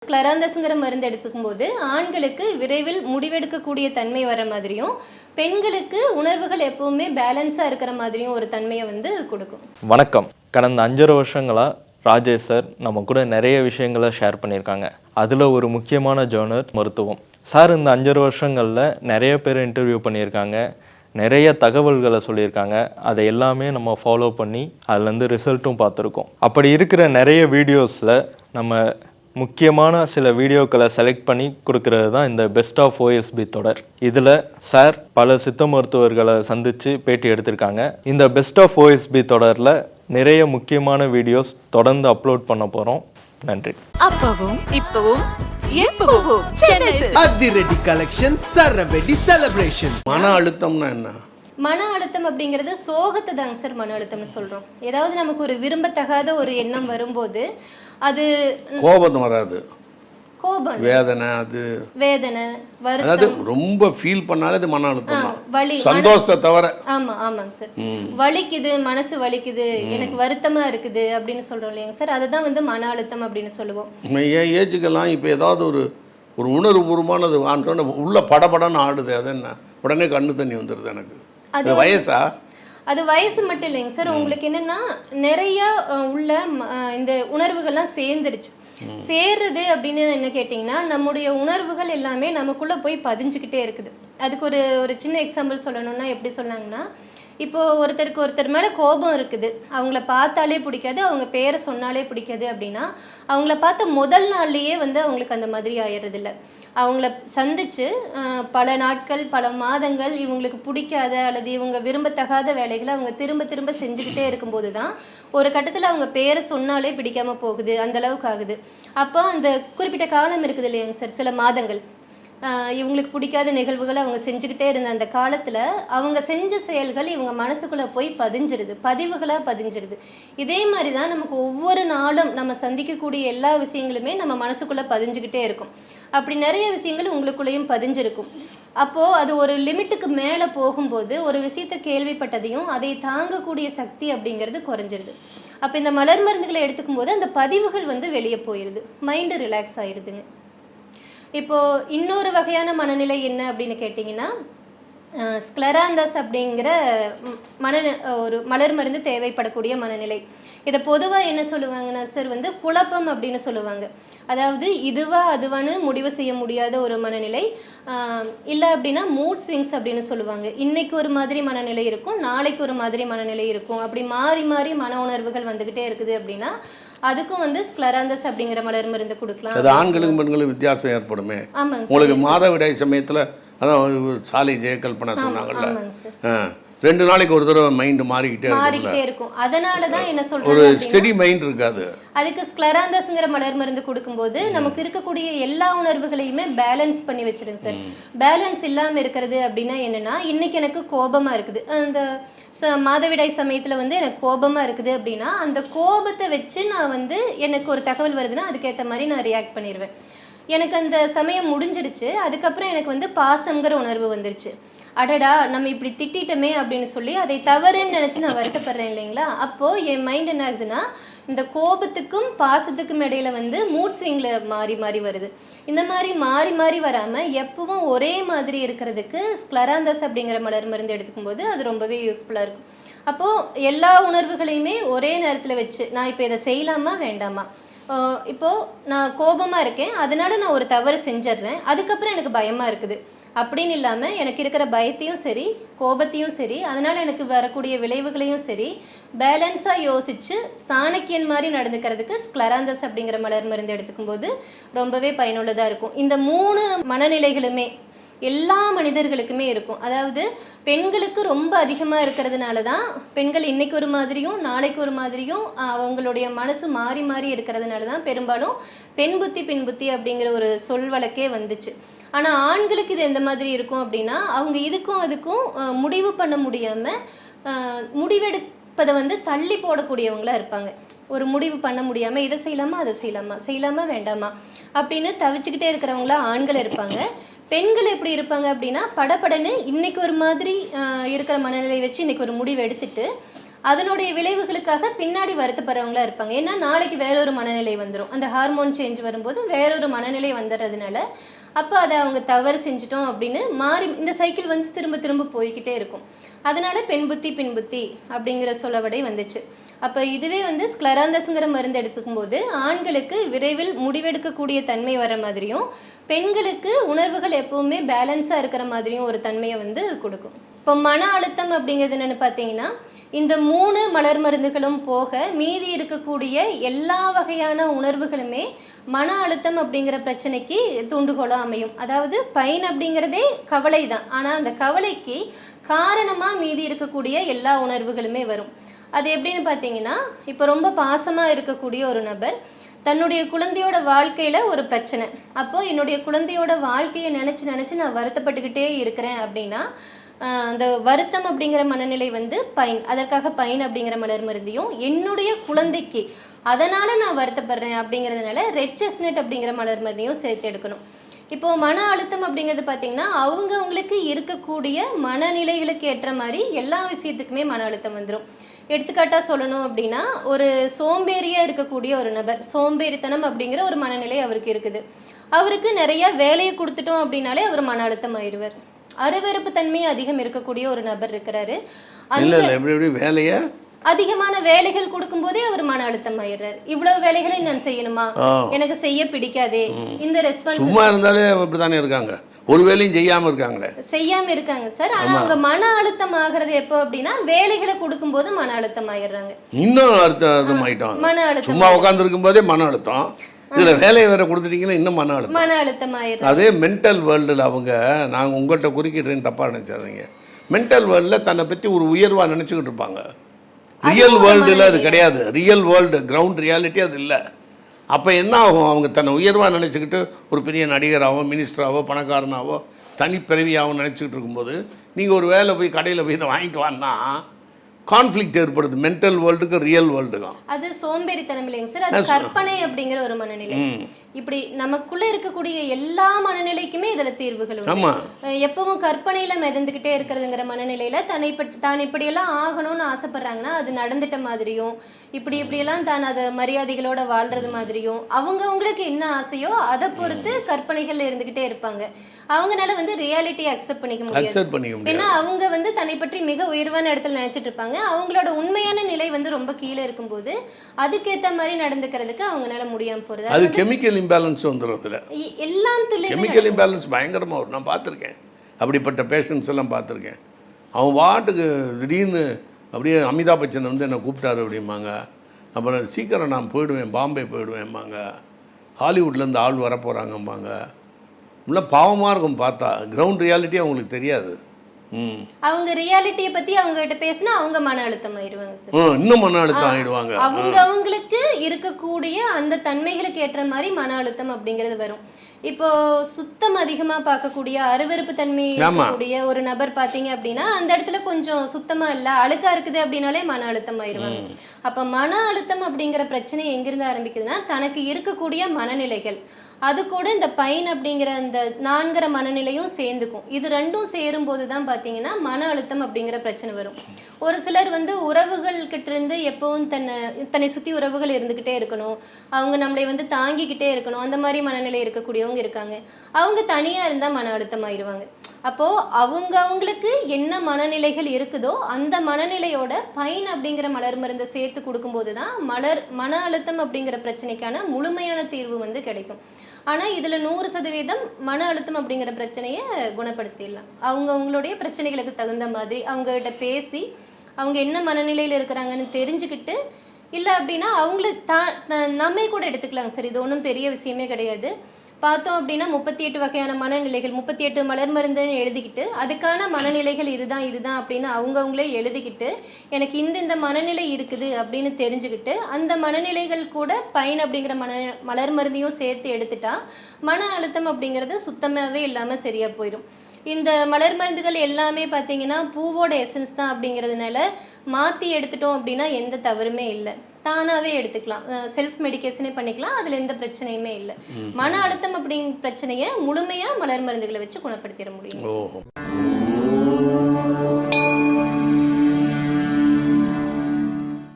ஸ்க்லராந்தஸ்ங்கிற மருந்து எடுத்துக்கும்போது ஆண்களுக்கு விரைவில் முடிவெடுக்கக்கூடிய தன்மை வர மாதிரியும் பெண்களுக்கு உணர்வுகள் எப்பவுமே பேலன்ஸாக இருக்கிற மாதிரியும் ஒரு தன்மையை வந்து கொடுக்கும். வணக்கம். கடந்த 5 வருஷங்களாக ராஜேஷ் சார் நம்ம கூட நிறைய விஷயங்களை ஷேர் பண்ணியிருக்காங்க. அதில் ஒரு முக்கியமான ஜேர்னர் மருத்துவம். சார் இந்த 5 வருஷங்களில் நிறைய பேர் இன்டர்வியூ பண்ணியிருக்காங்க, நிறைய தகவல்களை சொல்லியிருக்காங்க. அதை எல்லாமே நம்ம ஃபாலோ பண்ணி அதுலேருந்து ரிசல்ட்டும் பார்த்துருக்கோம். அப்படி இருக்கிற நிறைய வீடியோஸில் நம்ம முக்கியமான சில வீடியோக்களை செலக்ட் பண்ணி கொடுக்கறது தான் இந்த பெஸ்ட் ஆஃப் ஓஎஸ்பி தொடர். இதில் சார் பல சித்த மருத்துவர்களை சந்தித்து பேட்டி எடுத்திருக்காங்க. இந்த பெஸ்ட் ஆஃப் ஓஎஸ்பி தொடரில் நிறைய முக்கியமான வீடியோஸ் தொடர்ந்து அப்லோட் பண்ண போகிறோம். நன்றி. அப்பவும் இப்பவும் எப்பவும் அதிரடி கலெக்ஷன், சரவெடி செலிப்ரேஷன். மன அழுத்தம்னா என்ன? மன அழுத்தம் அப்படிங்கிறது சோகத்தை தாங்க சார் மன அழுத்தம்னு சொல்கிறோம். ஏதாவது நமக்கு ஒரு விரும்பத்தகாத ஒரு எண்ணம் வரும்போது அது கோபம் வராது, கோபம், வேதனை, அது வேதனை, அதாவது ரொம்ப ஃபீல் பண்ணாலே அது மன அழுத்தம் தான். வலி, சந்தோஷத்தை தவிர. ஆமாங்க சார். வலிக்குது, மனசு வலிக்குது, எனக்கு வருத்தமா இருக்குது அப்படின்னு சொல்றோம் இல்லையா சார், அதுதான் வந்து மன அழுத்தம் அப்படின்னு சொல்லுவோம். என் ஏஜுக்கெல்லாம் இப்போ ஏதாவது ஒரு உணர்வுபூர்வமானது உள்ள படபடன்னு ஆடுது, அது என்ன உடனே கண்ணு தண்ணி வந்துடுது எனக்கு. அது வயசா? அது வயசு மட்டும் இல்லைங்க சார், உங்களுக்கு என்னன்னா நிறைய உள்ள இந்த உணர்வுகள்லாம் சேர்ந்துருச்சு. சேர்றது அப்படின்னு என்ன கேட்டிங்கன்னா, நம்முடைய உணர்வுகள் எல்லாமே நமக்குள்ளே போய் பதிஞ்சுக்கிட்டே இருக்குது. அதுக்கு ஒரு சின்ன எக்ஸாம்பிள் சொல்லணும்னா எப்படி சொன்னாங்கன்னா, இப்போது ஒருத்தர் மேலே கோபம் இருக்குது, அவங்கள பார்த்தாலே பிடிக்காது, அவங்க பேரை சொன்னாலே பிடிக்காது அப்படின்னா அவங்கள பார்த்த முதல் நாள்லேயே வந்து அவங்களுக்கு அந்த மாதிரி ஆயிடுறதில்ல. அவங்கள சந்தித்து பல நாட்கள், பல மாதங்கள் இவங்களுக்கு பிடிக்காத அல்லது இவங்க விரும்பத்தகாத வேலைகளை அவங்க திரும்ப திரும்ப செஞ்சுக்கிட்டே இருக்கும்போது தான் ஒரு கட்டத்தில் அவங்க பேரை சொன்னாலே பிடிக்காமல் போகுது, அந்தளவுக்கு ஆகுது. அப்போ அந்த குறிப்பிட்ட காலம் இருக்குது இல்லையாங்க சார், சில மாதங்கள் இவங்களுக்கு பிடிக்காத நிகழ்வுகளை அவங்க செஞ்சுக்கிட்டே இருந்த அந்த காலத்தில் அவங்க செஞ்ச செயல்கள் இவங்க மனசுக்குள்ளே போய் பதிவுகளாக பதிஞ்சிருது. இதே மாதிரி தான் நமக்கு ஒவ்வொரு நாளும் நம்ம சந்திக்கக்கூடிய எல்லா விஷயங்களுமே நம்ம மனசுக்குள்ளே பதிஞ்சுக்கிட்டே இருக்கும். அப்படி நிறைய விஷயங்கள் உங்களுக்குள்ளேயும் பதிஞ்சிருக்கும். அப்போது அது ஒரு லிமிட்டுக்கு மேலே போகும்போது ஒரு விஷயத்தை கேள்விப்பட்டதையும் அதை தாங்கக்கூடிய சக்தி அப்படிங்கிறது குறைஞ்சிருது. அப்போ இந்த மலர் மருந்துகளை எடுத்துக்கும் போது அந்த பதிவுகள் வந்து வெளியே போயிடுது, மைண்டு ரிலாக்ஸ் ஆகிடுதுங்க. இப்போது இன்னொரு வகையான மனநிலை என்ன அப்படின்னு கேட்டிங்கன்னா, ஸ்க்லராந்தஸ் அப்படிங்கிற ஒரு மலர் மருந்து தேவைப்படக்கூடிய மனநிலை. இதை பொதுவாக என்ன சொல்லுவாங்கன்னா சார், வந்து குழப்பம் அப்படின்னு சொல்லுவாங்க. அதாவது இதுவா அதுவான்னு முடிவு செய்ய முடியாத ஒரு மனநிலை. இல்லை அப்படின்னா மூட் ஸ்விங்ஸ் அப்படின்னு சொல்லுவாங்க. இன்றைக்கு ஒரு மாதிரி மனநிலை இருக்கும், நாளைக்கு ஒரு மாதிரி மனநிலை இருக்கும். அப்படி மாறி மாறி மன உணர்வுகள் வந்துக்கிட்டே இருக்குது அப்படின்னா அதுக்கும் வந்து ஸ்க்லராந்தஸ் அப்படிங்கிற மலர் மருந்து கொடுக்கலாம். அது ஆண்களுக்கும் பெண்களுக்கும் வித்தியாசம் ஏற்படுமே. ஆமாங்க. உங்களுக்கு மாதவிடாய் சமயத்தில் அதான் சாலை ஜெயகல்பனா சொன்னாங்கல்ல, 2 நாளைக்கு ஒரு தடவை மைண்டு மாறிக்கிட்டே இருக்கும். அதனால தான் என்ன சொல்றேன், ஒரு ஸ்டெடி மைண்ட் இருக்காது. அதுக்கு ஸ்க்லராந்தஸ்ங்கிற மலர் மருந்து கொடுக்கும்போது நமக்கு இருக்கக்கூடிய எல்லா உணர்வுகளையுமே பேலன்ஸ் பண்ணி வச்சிருங்க சார். பேலன்ஸ் இல்லாமல் இருக்கிறது அப்படின்னா என்னன்னா, இன்னைக்கு எனக்கு கோபமாக இருக்குது, அந்த மாதவிடாய் சமயத்தில் வந்து எனக்கு கோபமாக இருக்குது அப்படின்னா அந்த கோபத்தை வச்சு நான் வந்து எனக்கு ஒரு தகவல் வருதுன்னா அதுக்கேற்ற மாதிரி நான் ரியாக்ட் பண்ணிடுவேன். எனக்கு அந்த சமயம் முடிஞ்சிடுச்சு, அதுக்கப்புறம் எனக்கு வந்து பாசம்ங்கிற உணர்வு வந்துருச்சு. அடடா நம்ம இப்படி திட்டமே அப்படின்னு சொல்லி அதை தவறுன்னு நினச்சி நான் வருத்தப்படுறேன் இல்லைங்களா. அப்போது என் மைண்ட் என்ன ஆகுதுன்னா, இந்த கோபத்துக்கும் பாசத்துக்கும் இடையில வந்து மூட் ஸ்விங்கில் மாறி மாறி வருது. இந்த மாதிரி மாறி மாறி வராமல் எப்பவும் ஒரே மாதிரி இருக்கிறதுக்கு ஸ்க்லராந்தஸ் அப்படிங்கிற மலர் மருந்து எடுத்துக்கும்போது அது ரொம்பவே யூஸ்ஃபுல்லாக இருக்கும். அப்போது எல்லா உணர்வுகளையுமே ஒரே நேரத்தில் வச்சு நான் இப்போ இதை செய்யலாமா வேண்டாமா, இப்போது நான் கோபமாக இருக்கேன் அதனால நான் ஒரு தவறு செஞ்சிட்றேன், அதுக்கப்புறம் எனக்கு பயமாக இருக்குது அப்படின்னு இல்லாமல் எனக்கு இருக்கிற பயத்தையும் சரி கோபத்தையும் சரி அதனால் எனக்கு வரக்கூடிய விளைவுகளையும் சரி பேலன்ஸாக யோசித்து சாணக்கியன் மாதிரி நடந்துக்கிறதுக்கு ஸ்க்லராந்தஸ் அப்படிங்கிற மலர் மருந்து எடுத்துக்கும்போது ரொம்பவே பயனுள்ளதாக இருக்கும். இந்த 3 மனநிலைகளுமே எல்லா மனிதர்களுக்குமே இருக்கும். அதாவது பெண்களுக்கு ரொம்ப அதிகமாக இருக்கிறதுனால தான் பெண்கள் இன்றைக்கி ஒரு மாதிரியும் நாளைக்கு ஒரு மாதிரியும் அவங்களுடைய மனசு மாறி மாறி இருக்கிறதுனால தான் பெரும்பாலும் பெண் புத்தி பின் புத்தி அப்படிங்கிற ஒரு சொல் வழக்கே வந்துச்சு. ஆனால் ஆண்களுக்கு இது எந்த மாதிரி இருக்கும் அப்படின்னா, அவங்க இதுக்கும் அதுக்கும் முடிவு பண்ண முடியாமல் முடிவெடுப்பதை வந்து தள்ளி போடக்கூடியவங்களாக இருப்பாங்க. ஒரு முடிவு பண்ண முடியாமல் இதை செய்யலாமா அதை செய்யலாமா வேண்டாமா அப்படின்னு தவிச்சுக்கிட்டே இருக்கிறவங்களா ஆண்கள் இருப்பாங்க. பெண்கள் எப்படி இருப்பாங்க அப்படின்னா, படப்படன்னு இன்னைக்கு ஒரு மாதிரி இருக்கிற மனநிலை வச்சு இன்னைக்கு ஒரு முடிவு எடுத்துட்டு அதனுடைய விளைவுகளுக்காக பின்னாடி வருத்தப்படுறவங்களா இருப்பாங்க. ஏன்னா நாளைக்கு வேறொரு மனநிலை வந்துடும். அந்த ஹார்மோன் சேஞ்ச் வரும்போது வேறொரு மனநிலை வந்துடுறதுனால அப்போ அதை அவங்க தவறு செஞ்சிட்டோம் அப்படின்னு மாறி இந்த சைக்கிள் வந்து திரும்ப திரும்ப போய்கிட்டே இருக்கும். அதனால பெண் புத்தி பின் புத்தி அப்படிங்கிற சொல்லவடை வந்துச்சு. அப்போ இதுவே வந்து ஸ்க்லராந்தஸ்ங்கிற மருந்து எடுத்துக்கும் போது ஆண்களுக்கு விரைவில் முடிவெடுக்கக்கூடிய தன்மை வர மாதிரியும் பெண்களுக்கு உணர்வுகள் எப்பவுமே பேலன்ஸாக இருக்கிற மாதிரியும் ஒரு தன்மையை வந்து கொடுக்கும். இப்போ மன அழுத்தம் அப்படிங்கிறது என்னென்னு பார்த்தீங்கன்னா இந்த 3 மலர் மருந்துகளும் போக மீதி இருக்கக்கூடிய எல்லா வகையான உணர்வுகளுமே மன அழுத்தம் அப்படிங்கிற பிரச்சனைக்கு தூண்டுகோலாக அமையும். அதாவது பைன் அப்படிங்கிறதே கவலை தான், ஆனால் அந்த கவலைக்கு காரணமாக மீதி இருக்கக்கூடிய எல்லா உணர்வுகளுமே வரும். அது எப்படின்னு பார்த்தீங்கன்னா இப்போ ரொம்ப பாசமாக இருக்கக்கூடிய ஒரு நபர் தன்னுடைய குழந்தையோட வாழ்க்கையில் ஒரு பிரச்சனை, அப்போது என்னுடைய குழந்தையோட வாழ்க்கையை நினச்சி நான் வருத்தப்பட்டுக்கிட்டே இருக்கிறேன் அப்படின்னா அந்த வருத்தம் அப்படிங்கிற மனநிலை வந்து பைன், அதற்காக பைன் அப்படிங்கிற மலர் மருந்தையும் என்னுடைய குழந்தைக்கு அதனால் நான் வருத்தப்படுறேன் அப்படிங்கிறதுனால ரெட் செஸ்னட் அப்படிங்கிற மலர் மருந்தையும் சேர்த்து எடுக்கணும். இப்போது மன அழுத்தம் அப்படிங்கிறது பார்த்திங்கன்னா அவங்களுக்கு இருக்கக்கூடிய மனநிலைகளுக்கு ஏற்ற மாதிரி எல்லா விஷயத்துக்குமே மன அழுத்தம் வந்துடும். எடுத்துக்காட்டாக சொல்லணும் அப்படின்னா ஒரு சோம்பேறியாக இருக்கக்கூடிய ஒரு நபர், சோம்பேறித்தனம் அப்படிங்கிற ஒரு மனநிலை அவருக்கு இருக்குது. அவருக்கு நிறைய வேலையை கொடுத்துட்டோம் அப்படின்னாலே அவர் மன அழுத்தம் ஆயிடுவார். அருவருப்பு தன்மை அதிகம் இருக்கக்கூடிய ஒரு நபர் இருக்கிறாரு, வேலையை அதிகமான வேலைகள் கொடுக்கும் போதே அவர் மன அழுத்தம் ஆயிடுறாரு. இவ்வளவு வேலைகளை நான் செய்யணுமா, எனக்கு செய்ய பிடிக்காதே, இந்த ரெஸ்பான்ஸ் சும்மா இருந்தாலே அப்படித்தானே இருக்காங்க, ஒரு வேலையும் செய்யாம இருக்காங்க சார். ஆனா அவங்க மன அழுத்தம் ஆகிறது எப்போ அப்படின்னா வேலைகளை கொடுக்கும் போது மன அழுத்தம் ஆயிடுறாங்க. இன்னும் அழுத்தம் ஆயிட்டாங்க. மன அழுத்தம் சும்மா உட்கார்ந்து இருக்கும் போதே மன அழுத்தம், இதுல வேலையை வேற கொடுத்துட்டீங்கன்னா இன்னும் மன அழுத்தம் ஆயிடுது. அதே மென்டல் வேர்ல்டுல அவங்க, நான் உங்கள்கிட்ட குறுக்கிட்டேன்னு தப்பா நினைச்சாதீங்க, மென்டல் வேர்ல்டில் தன்னை பற்றி ஒரு உயர்வாக நினச்சிக்கிட்டு இருப்பாங்க. ரியல் வேர்ல்டில் அது கிடையாது. ரியல் வேர்ல்டு கிரவுண்ட் ரியாலிட்டி அது இல்லை. அப்போ என்ன ஆகும், அவங்க தன்னை உயர்வாக நினச்சிக்கிட்டு ஒரு பெரிய நடிகராகவோ மினிஸ்டராகவோ பணக்காரனாகவோ தனிப்பிறவியாகவும் நினச்சிக்கிட்டு இருக்கும்போது நீங்கள் ஒரு வேலை போய் கடையில் போய் இதை வாங்கிட்டு வான்னா கான்ஃப்ளிக்ட் ஏற்படுது மென்டல் வேர்ல்டுக்கு ரியல் வேர்ல்டுக்கும். அது சோம்பேறித்தனம் இல்லைங்க சார், அது கற்பனை அப்படிங்கிற ஒரு மனநிலை. இப்படி நமக்குள்ள இருக்கக்கூடிய எல்லா மனநிலைக்குமே இதுல தீர்வுகள் உண்டு. எப்பவும் கற்பனையில மிதந்துகிட்டே இருக்கிறதுங்கிற மனநிலையில தான் இப்படியெல்லாம் ஆகணும்னு ஆசைப்படுறாங்கன்னா அது நடந்துட்ட மாதிரியும், இப்படியெல்லாம் தான் அதை மரியாதைகளோட வாழ்றது மாதிரியும் அவங்களுக்கு என்ன ஆசையோ அதை பொறுத்து கற்பனைகள்ல இருந்துகிட்டே இருப்பாங்க. அவங்களால வந்து ரியாலிட்டியை அக்செப்ட் பண்ணிக்க முடியாது. ஏன்னா அவங்க வந்து தன்னை பற்றி மிக உயர்வான இடத்துல நினைச்சிட்டு இருப்பாங்க. அவங்களோட உண்மையான நிலை வந்து ரொம்ப கீழே இருக்கும்போது அதுக்கேற்ற மாதிரி நடந்துக்கிறதுக்கு அவங்களால முடியாம போறது. அது கெமிக்கல் இம்பேலன்ஸ் வந்துடும். எல்லாம் கெமிக்கல் இம்பேலன்ஸ் பயங்கரமாக வரும். நான் பார்த்துருக்கேன், அப்படிப்பட்ட பேஷண்ட்ஸ் எல்லாம் பார்த்துருக்கேன். அவன் வாட்டுக்கு திடீர்னு அப்படியே அமிதாப் பச்சன் வந்து என்னை கூப்பிட்டாரு அப்படிம்பாங்க. அப்புறம் சீக்கிரம் நான் போயிடுவேன், பாம்பே போயிடுவேன்பாங்க. ஹாலிவுட்லேருந்து ஆள் வர போகிறாங்கம்பாங்க. இல்லை பாவமாக இருக்கும் பார்த்தா. கிரவுண்ட் ரியாலிட்டி அவங்களுக்கு தெரியாது. அவங்க ரியாலிட்டியை பத்தி அவங்க கிட்ட பேசினா அவங்க மன அழுத்தம் ஆயிடுவாங்க சார். இன்னும் மன அழுத்தம் ஆயிடுவாங்க. அவங்களுக்கு இருக்கக்கூடிய அந்த தன்மைகளுக்கு ஏற்ற மாதிரி மன அழுத்தம் அப்படிங்கிறது வரும். இப்போ சுத்தம் அதிகமா பார்க்கக்கூடிய அருவருப்பு தன்மை இருக்கக்கூடிய ஒரு நபர் பாத்தீங்க அப்படின்னா அந்த இடத்துல கொஞ்சம் சுத்தமா இல்ல அழுக்கா இருக்குது அப்படின்னாலே மன அழுத்தம் ஆயிடுவாங்க. அப்ப மன அழுத்தம் அப்படிங்கிற பிரச்சனை எங்கிருந்து ஆரம்பிக்குதுன்னா தனக்கு இருக்கக்கூடிய மனநிலைகள் அது கூட இந்த பைன் அப்படிங்கிற அந்த 4 மனநிலையும் சேர்ந்துக்கும். இது ரெண்டும் சேரும் போது தான் பார்த்தீங்கன்னா மன அழுத்தம் அப்படிங்கிற பிரச்சனை வரும். ஒரு சிலர் வந்து உறவுகள் கிட்ட இருந்து எப்பவும் தன்னை சுற்றி உறவுகள் இருந்துக்கிட்டே இருக்கணும், அவங்க நம்மளை வந்து தாங்கிக்கிட்டே இருக்கணும், அந்த மாதிரி மனநிலை இருக்கக்கூடியவங்க இருக்காங்க. அவங்க தனியாக இருந்தால் மன அழுத்தம் ஆயிடுவாங்க. அப்போது அவங்களுக்கு என்ன மனநிலைகள் இருக்குதோ அந்த மனநிலையோட பைன் அப்படிங்கிற மலர் மருந்தை சேர்த்து கொடுக்கும்போது தான் மன அழுத்தம் அப்படிங்கிற பிரச்சனைக்கான முழுமையான தீர்வு வந்து கிடைக்கும். ஆனால் இதில் 100% மன அழுத்தம் அப்படிங்கிற பிரச்சனையை குணப்படுத்திடலாம். அவங்களுடைய பிரச்சனைகளுக்கு தகுந்த மாதிரி அவங்ககிட்ட பேசி அவங்க என்ன மனநிலையில் இருக்கிறாங்கன்னு தெரிஞ்சுக்கிட்டு, இல்லை அப்படின்னா அவங்கள நம்மை கூட எடுத்துக்கலாங்க சார். இது ஒன்றும் பெரிய விஷயமே கிடையாது. பார்த்தோம் அப்படின்னா 38 வகையான மனநிலைகள், 38 மலர் மருந்துன்னு எழுதிக்கிட்டு அதுக்கான மனநிலைகள் இதுதான் அப்படின்னு அவங்களே எழுதிக்கிட்டு எனக்கு இந்த மனநிலை இருக்குது அப்படின்னு தெரிஞ்சுக்கிட்டு அந்த மனநிலைகள் கூட பைன் அப்படிங்கிற மலர் மருந்தையும் சேர்த்து எடுத்துட்டா மன அழுத்தம் அப்படிங்கிறது சுத்தமாகவே இல்லாமல் சரியாக போயிடும். இந்த மலர் மருந்துகள் எல்லாமே பார்த்தீங்கன்னா பூவோட எசன்ஸ் தான் அப்படிங்கிறதுனால மாற்றி எடுத்துட்டோம் அப்படின்னா எந்த தவறுமே இல்லை, தானாகவே எடுத்துக்கலாம், செல்ஃப் மெடிக்கேஷனே பண்ணிக்கலாம், அதில் எந்த பிரச்சனையுமே இல்லை. மன அழுத்தம் அப்படிங்கிற பிரச்சனையை முழுமையாக மலர் மருந்துகளை வச்சு குணப்படுத்திட முடியும்.